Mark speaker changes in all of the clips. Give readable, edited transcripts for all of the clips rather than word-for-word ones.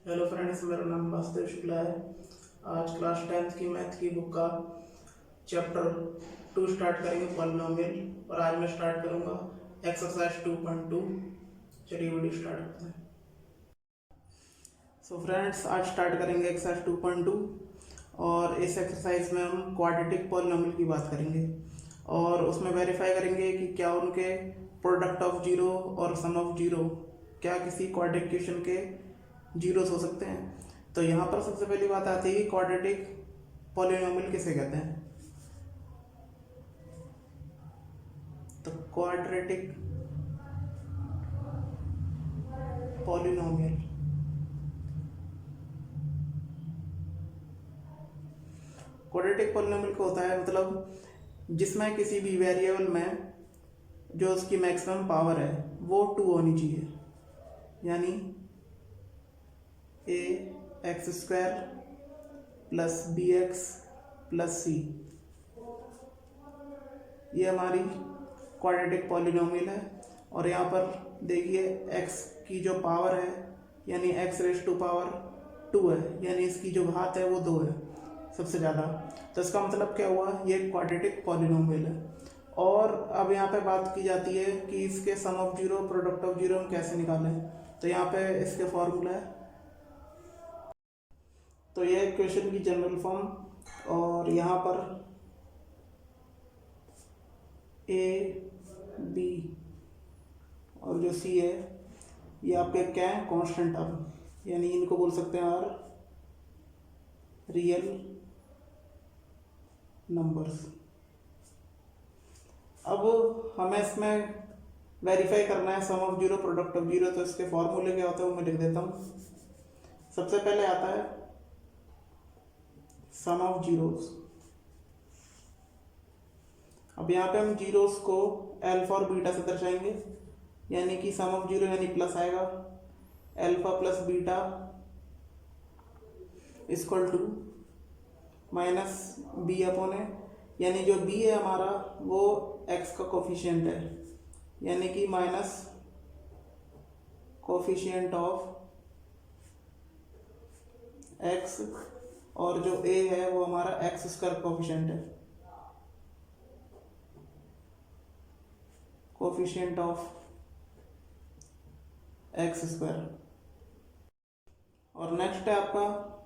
Speaker 1: Hello friends, मेरा नाम वासुदेव शुक्ला है। आज क्लास 10th की मैथ की बुक का चैप्टर 2 स्टार्ट करेंगे, पॉलिनोमियल। और आज मैं स्टार्ट करूंगा एक्सरसाइज 2.2। चलिए वीडियो स्टार्ट करते हैं। सो फ्रेंड्स, आज स्टार्ट करेंगे एक्सरसाइज 2.2 और इस एक्सरसाइज में हम क्वाड्रेटिक पॉलिनोमियल की बात करेंगे और उसमें वेरीफाई करेंगे कि क्या उनके प्रोडक्ट ऑफ जीरो और सम ऑफ जीरो क्या किसी क्वाड्रेटिक इक्वेशन के जीरोस हो सकते हैं। तो यहाँ पर सबसे पहली बात आती है कि क्वाड्रेटिक पॉलिनोमियल किसे कहते हैं। तो क्वाड्रेटिक पॉलिनोमियल क्वाड्रेटिक पॉलिनोमियल को होता है मतलब जिसमें किसी भी वेरिएबल में जो उसकी मैक्सिमम पावर है वो 2 होनी चाहिए, यानी a x square plus b x plus c, ये हमारी क्वाड्रेटिक पॉलिनोमियल है। और यहाँ पर देखिए x की जो पावर है यानी x रेज टू पावर 2 है, यानी इसकी जो घात है वो 2 है सबसे ज़्यादा। तो इसका मतलब क्या हुआ, ये क्वाड्रेटिक पॉलिनोमियल है। और अब यहाँ पे बात की जाती है कि इसके sum of zero product of zero हम कैसे निकालें। तो यहाँ पे इसके फॉर्मूला है, तो ये इक्वेशन की जनरल फॉर्म। और यहाँ पर ए बी और जो सी है ये आपके क्या है, कांस्टेंट टर्म, यानी इनको बोल सकते हैं आर रियल नंबर्स। अब हमें इसमें वेरीफाई करना है sum of zero product of zero. तो इसके फॉर्मूले क्या होता है वो मैं लिख देता हूँ। सबसे पहले आता है सम ऑफ जीरोस। अब यहाँ पे हम जीरोस को अल्फा और बीटा से दर्शाएंगे, यानी कि सम ऑफ जीरो यानी प्लस आएगा, alpha plus beta equal to minus b upon a, यानी जो बी है हमारा वो एक्स का कोफिशिएंट है, यानी कि माइनस कोफिशिएंट ऑफ एक्स, और जो ए है वो हमारा एक्स स्क्वायर कोफिशिएंट है, कोफिशिएंट ऑफ एक्स स्क्वायर। और नेक्स्ट है आपका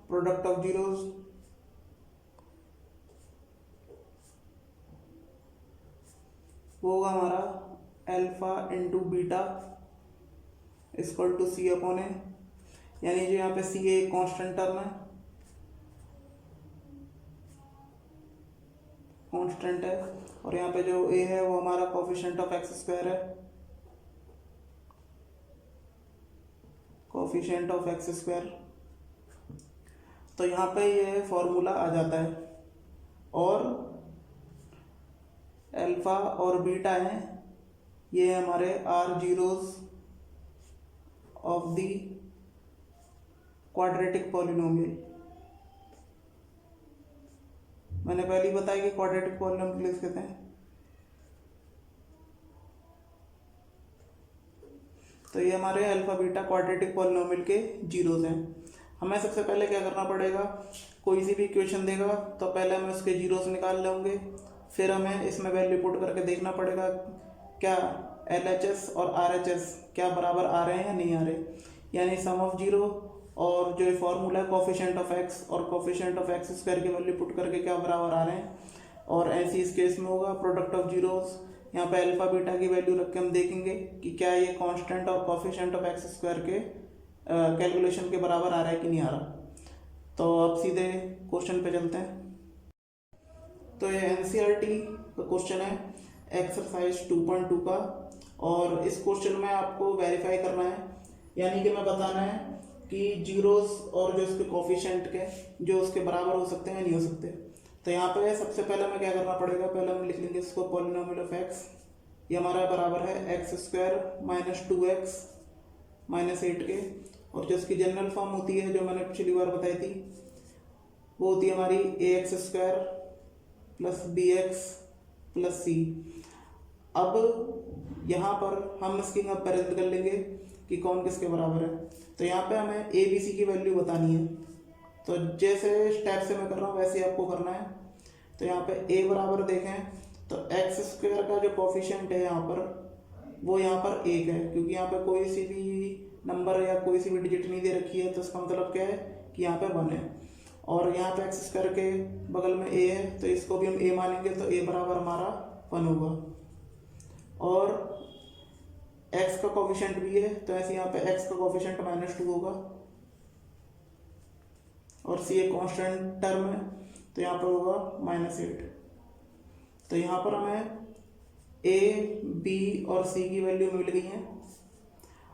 Speaker 1: प्रोडक्ट ऑफ जीरोस। वो होगा हमारा alpha into beta equal to c upon a, यानी जो यहाँ पे सी ए कांस्टेंट टर्म है, कांस्टेंट है, और यहाँ पे जो ए है वो हमारा कोफिशिएंट ऑफ एक्स स्क्वायर है, कोफिशिएंट ऑफ एक्स स्क्वायर। तो यहाँ पे ये फॉर्मूला आ जाता है। और अल्फा और बीटा हैं, ये हमारे are zeros of the quadratic polynomial. मैंने पहले ही बताया कि क्वाड्रेटिक पॉलिनोमियल किसे कहते हैं। तो ये हमारे अल्फा बीटा क्वाड्रेटिक पॉलिनोमियल के जीरोस हैं। हमें सबसे पहले क्या करना पड़ेगा, कोई सी भी इक्वेशन देगा तो पहले हमें उसके जीरोस निकाल लेंगे, फिर हमें इसमें वैल्यू पुट करके देखना पड़ेगा क्या LHS और RHS क्या बराबर आ रहे हैं या नहीं आ रहे, यानी सम ऑफ जीरो और जो फॉर्मूला है कोफिशिएंट ऑफ एक्स और कोफिशिएंट ऑफ एक्स स्क्वायर की वैल्यू पुट करके क्या बराबर आ रहे हैं। और ऐसी इस केस में होगा प्रोडक्ट ऑफ जीरोस, यहाँ पे अल्फा बीटा की वैल्यू रख के हम देखेंगे कि क्या ये कांस्टेंट और कोफिशिएंट ऑफ एक्स स्क्वायर के कैलकुलेशन के बराबर आ रहा है कि नहीं आ रहा। तो अब सीधे क्वेश्चन पे चलते हैं। तो ये NCERT का क्वेश्चन है एक्सरसाइज 2.2 का, और इस क्वेश्चन में आपको वेरीफाई करना है, यानी कि मैं बताना है कि जीरोस और जो इसके कोफिशिएंट के जो उसके बराबर हो सकते हैं नहीं हो सकते। तो यहाँ पे सबसे पहले हमें क्या करना पड़ेगा, पहले हम लिख लेंगे इसको पॉलिनोमियल ऑफ एक्स, ये हमारा बराबर है x square minus 2x minus 8 के। और जो इसकी जनरल फॉर्म होती है जो मैंने पिछली बार बताई थी वो होती है हमारी a x square plus b x plus c. अब यहाँ पर हम इसकी कंपेरिजन कर लेंगे कि कौन किसके बराबर है। तो यहाँ पे हमें ए बी सी की वैल्यू बतानी है। तो जैसे स्टेप से मैं कर रहा हूँ वैसे ही आपको करना है। तो यहाँ पे ए बराबर देखें तो एक्स स्क्वायर का जो कोफिशिएंट है यहाँ पर वो यहाँ पर 1 है, क्योंकि यहाँ पे कोई सी भी नंबर या कोई सी भी डिजिट नहीं दे रखी है। तो इसका मतलब क्या है कि यहाँ पे 1 है। और यहाँ पे एक्स स्क्वायर के बगल में ए है तो इसको भी हम ए मानेंगे, तो ए बराबर हमारा 1 होगा। और एक्स का कोफिशिएंट भी है तो ऐसे यहाँ पे एक्स का कोफिशिएंट -2 होगा। और सी एक कांस्टेंट टर्म है तो यहाँ पर होगा -8। तो यहाँ पर हमें ए बी और सी की वैल्यू मिल गई है।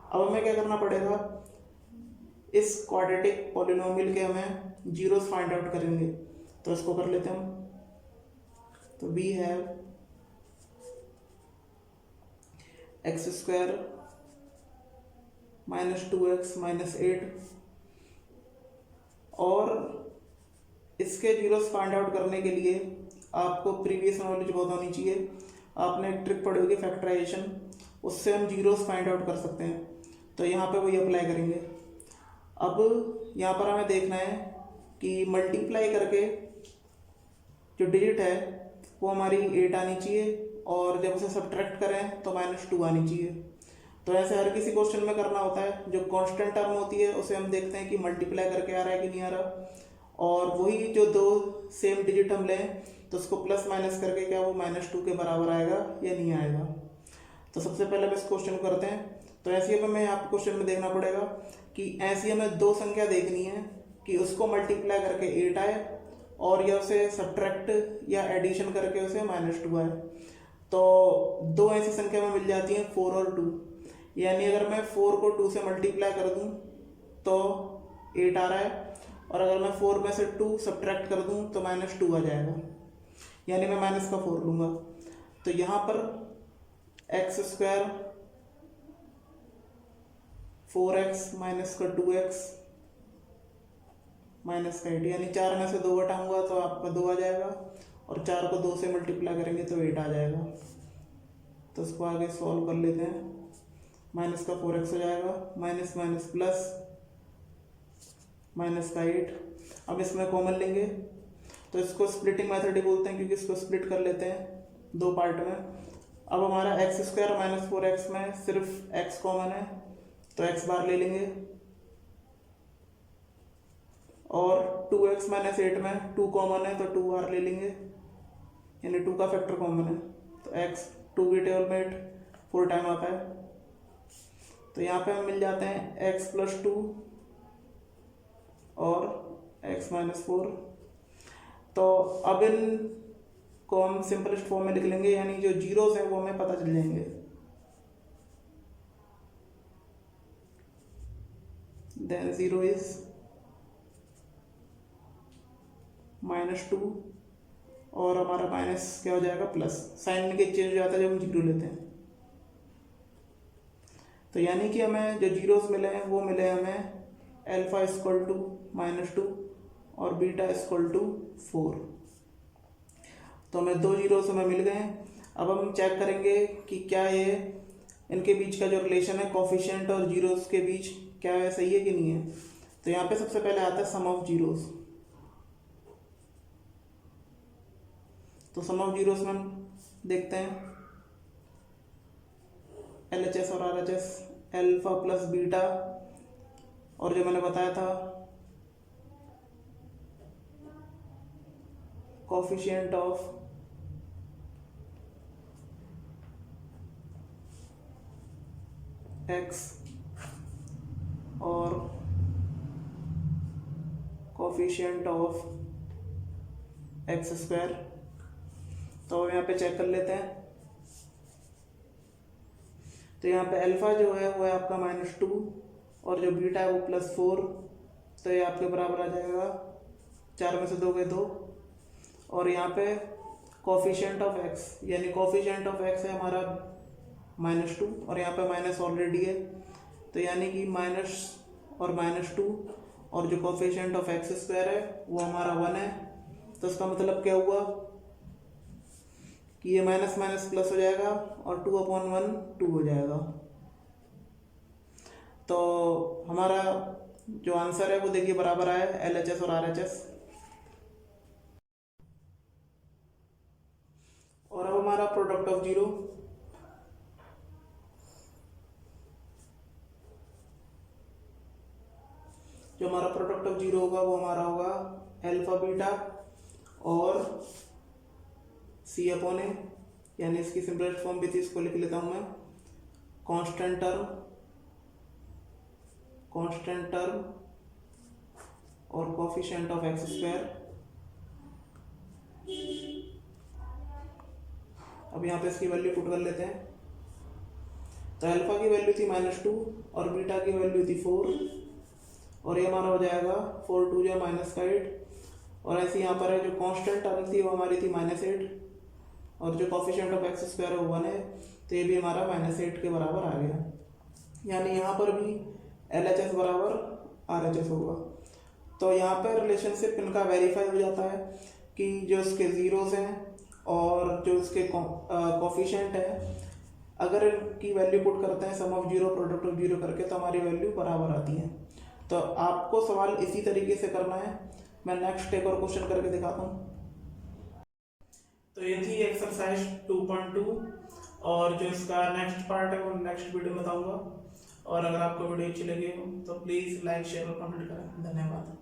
Speaker 1: अब हमें क्या करना पड़ेगा, इस क्वाड्रेटिक पॉलिनोमियल के हमें जीरोस फाइंड आउट करेंगे। तो इसको कर लेते हैं हम। तो we have x square -2x -8, और इसके जीरोस फाइंड आउट करने के लिए आपको प्रीवियस नॉलेज बहुत होनी चाहिए। आपने एक ट्रिक पढ़ी होगी फैक्टराइजेशन, उससे हम जीरोस फाइंड आउट कर सकते हैं। तो यहाँ पे वही अप्लाई करेंगे। अब यहाँ पर हमें देखना है कि मल्टीप्लाई करके जो डिजिट है वो हमारी 8 आनी चाहिए, और जब उसे सब्ट्रैक्ट करें तो -2 आनी चाहिए। तो ऐसे हर किसी क्वेश्चन में करना होता है। जो कांस्टेंट टर्म होती है उसे हम देखते हैं कि मल्टीप्लाई करके आ रहा है कि नहीं आ रहा, और वही जो दो सेम डिजिट हम लें तो उसको प्लस माइनस करके क्या वो -2 के बराबर आएगा या नहीं आएगा। तो सबसे पहले हम इस क्वेश्चन को करते हैं। तो ऐसे ही हमें यहाँ क्वेश्चन में देखना पड़ेगा कि ऐसी हमें दो संख्या देखनी है कि उसको मल्टीप्लाई करके 8 आए और या उसे सब्ट्रैक्ट या एडिशन करके उसे -2 आए। तो दो ऐसी संख्या में मिल जाती हैं 4 और 2, यानी अगर मैं 4 को 2 से मल्टीप्लाई कर दूं तो 8 आ रहा है, और अगर मैं 4 में से 2 सब्ट्रैक्ट कर दूं तो -2 आ जाएगा, यानी मैं माइनस का 4 लूँगा। तो यहाँ पर एक्स स्क्वायर 4x माइनस का 2x माइनस का 8, यानी 4 में से 2 घटाऊंगा तो आपका 2 आ जाएगा, और 4 को 2 से मल्टीप्लाई करेंगे तो 8 आ जाएगा। तो इसको आगे सॉल्व कर लेते हैं। माइनस का 4x हो जाएगा, माइनस माइनस प्लस माइनस का 8। अब इसमें कॉमन लेंगे तो इसको स्प्लिटिंग मेथड ही बोलते हैं, क्योंकि इसको स्प्लिट कर लेते हैं दो पार्ट में। अब हमारा एक्स स्क्वायर -4x में सिर्फ x कॉमन है तो x बार ले लेंगे, और 2x -8 में 2 कॉमन है तो 2 बार ले लेंगे, यानी 2 का फैक्टर कॉमन है। तो x 2 की टेबल में 4 टाइम आता है। तो यहाँ पे हम मिल जाते हैं x + 2 और x - 4। तो अब इन को हम सिंपलेस्ट फॉर्म में लिख लेंगे, यानी जो जीरोस हैं वो हमें पता चल जाएंगे। देन 0 इज -2, और हमारा माइनस क्या हो जाएगा प्लस, साइन में चेंज हो जाता है जब हम जीरो लेते हैं। तो यानी कि हमें जो जीरोस मिले हैं वो मिले हमें अल्फा = -2 और बीटा = 4। तो हमें दो जीरोस हमें मिल गए हैं। अब हम चेक करेंगे कि क्या ये इनके बीच का जो रिलेशन है कोफिशिएंट और जीरोस के बीच क्या है, सही है कि नहीं है। तो यहाँ पे सबसे पहले आता है सम ऑफ जीरोस। तो सम ऑफ जीरोस में हम देखते हैं LHS और RHS, अल्फा प्लस बीटा, और जो मैंने बताया था कोफिशिएंट ऑफ x और कोफिशिएंट ऑफ x²। तो हम यहाँ पे चेक कर लेते हैं। तो यहाँ पे अल्फा जो है वो है आपका -2, और जो बीटा है वो +4, तो ये आपके बराबर आ जाएगा 4 में से 2 गए 2। और यहाँ पे कोफिशिएंट ऑफ x, यानी कोफिशिएंट ऑफ x है हमारा -2, और यहाँ पे माइनस ऑलरेडी है, तो यानी कि माइनस और -2, और जो कोफिशिएंट ऑफ x² है वो हमारा 1 है। तो इसका मतलब क्या हुआ कि ये माइनस माइनस प्लस हो जाएगा और 2/1 2 हो जाएगा। तो हमारा जो आंसर है वो देखिए बराबर आया LHS और RHS। और अब हमारा प्रोडक्ट ऑफ जीरो, जो हमारा प्रोडक्ट ऑफ जीरो होगा वो हमारा होगा अल्फा बीटा और सी अपॉन ए, यानी इसकी सिंपलेस्ट फॉर्म भी थी, इसको लिख लेता हूं मैं, कांस्टेंट टर्म और कोफिशिएंट ऑफ एक्स स्क्वायर। अब यहाँ पे इसकी वैल्यू पुट कर लेते हैं। तो अल्फा की वैल्यू थी -2 और बीटा की वैल्यू थी 4, और ये हमारा हो जाएगा 4 2 या -8। और ऐसे यहाँ पर है जो कांस्टेंट टर्म थी वो हमारी थी -8, और जो कोफिशिएंट ऑफ एक्स स्क्वायर है वो 1 है, तो ये भी हमारा -8 के बराबर आ गया। यानी यहाँ पर भी LHS बराबर RHS होगा। तो यहाँ पर रिलेशनशिप इनका वेरीफाई हो जाता है कि जो इसके जीरोस हैं और जो इसके कोफिशिएंट है, अगर इनकी वैल्यू पुट करते हैं sum of zero product of zero करके, तो हमारी वैल्यू बराबर आती है। तो आपको सवाल इसी तरीके से करना है। मैं नेक्स्ट एक और क्वेश्चन करके दिखाता हूँ। तो ये थी एक्सरसाइज 2.2, और जो इसका नेक्स्ट पार्ट है वो नेक्स्ट वीडियो में बताऊंगा। और अगर आपको वीडियो अच्छी लगी हो तो प्लीज़ लाइक शेयर और कमेंट करें। धन्यवाद।